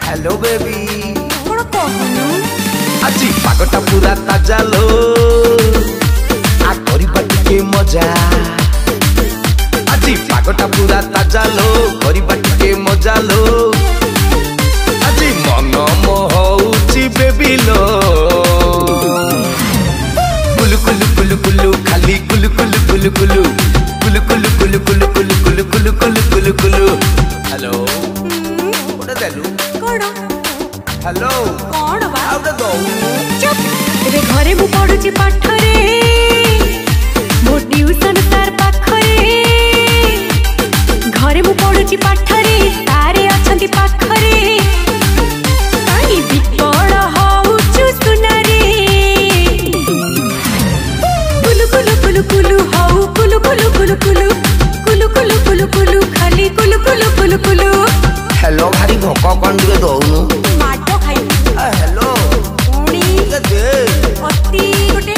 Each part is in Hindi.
हेलो बेबी कौन कहनु आज पागटा पूरा ताजा लो आ करिबा टिके मजा आज पागटा पूरा ताजा लो करिबा टिके मजा लो आज मन मोहउची बेबी लो कुलु कुलु कुलु कुलु खाली कुलु कुलु कुलु कुलु कुलु कुलु कुलु कुलु कुलु कुलु कुलु कुलु कुलु कुलु हेलो कोडे देलु कौन हेलो कौन बा आउडे दो चुप एबे घरे मु पढुची पाठ रे मो ट्यूशन सर पाख रे घरे मु पढुची पाठ रे सारे अछंती पाख रे आई बिकड़ होउचु सुनारे कुलु कुलु कुलु कुलु हाउ कुलु कुलु कुलु कुलु कुलु कुलु कुलु कुलु खाली कुलु कुलु कुलु कुलु हेलो भारी भोक कौन टिके दउनु माटो खाई हेलो उणी दे अति गोटे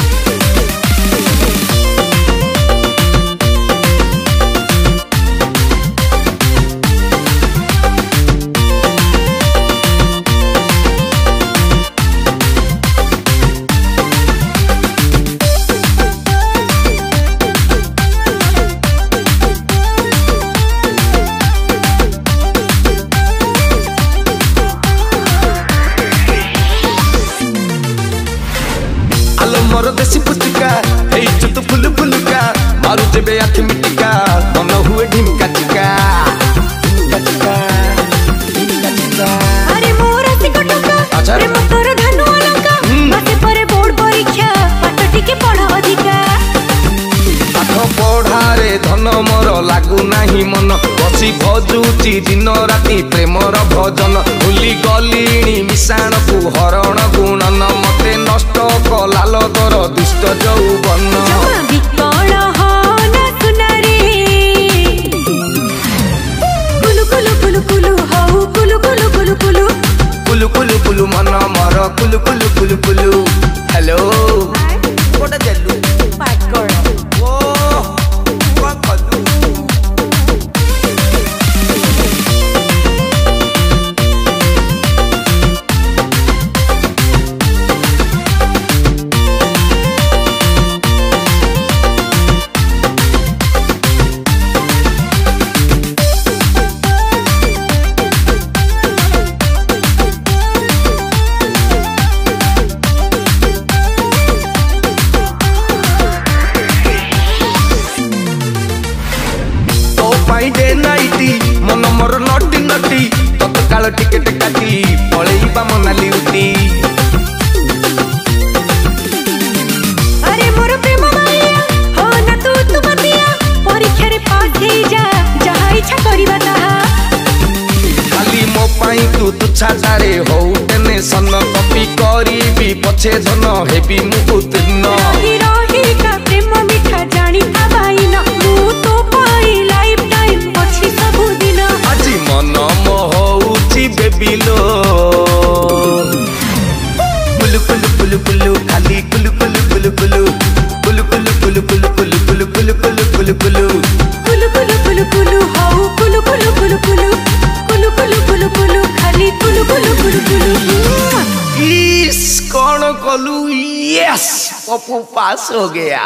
मोर देसी पुस्तिका हे चुत फुल फुलका मारू जेबे आखि मिटिका मन हुए ढिमका टिका अरे मोर सिकटका रे मोर धनु अलंका मासे परे बोर्ड परीक्षा पाठ टिके पढ़ अधिका पाठ पढ़ारे धन मोर लागू नाही मन बसी भजुची दिन राति प्रेमर भजन भूली गलीणी मिशाण को हरण गुणन मते नष्ट कलाल तोर दुष्ट यौवन बिकल हन सुनारे कुलु कुलु कुलु कुलु हाउ कुलु कुलु कुलु कुलु कुलु कुलु कुलु मन मर कुलु कुलु कुलु कुलु हेलो कोटा देलु पागल ओ को कलु डे नाइटी मन मोर नटी नटी तत्काल टिकेट काटी पळेइबा मनाली उठी अरे मोर प्रेम माया हो ना तू तू बतिया परीक्षा रे पास हे जा जहा इच्छा करबा ताहा खाली मो पाई तू तुछाटारे हो टेंशन कॉपी करीबी पछे धन हेबी मु उत्तीर्ण रही रही का प्रेम मिठा जानी पाबाई न मु तो पाई लाइफ टाइम पछी सब दिन आज मन मोहउची बेबी लो कुलु कुलु कुलु कुलु खाली कुलु कुलु कुलु कुलु कुलु कुलु कुलु कुलु कुलु कुलु कुलु कुलु कुलु कुलु कुलु कुलु कुलु कुलु हाउ कुलु कुलु कुलु कुलु कुलु कुलु कुलु कुलु खाली कुलु कुलु कुलु कुलु इस कौन कलू यस पप्पू पास हो गया।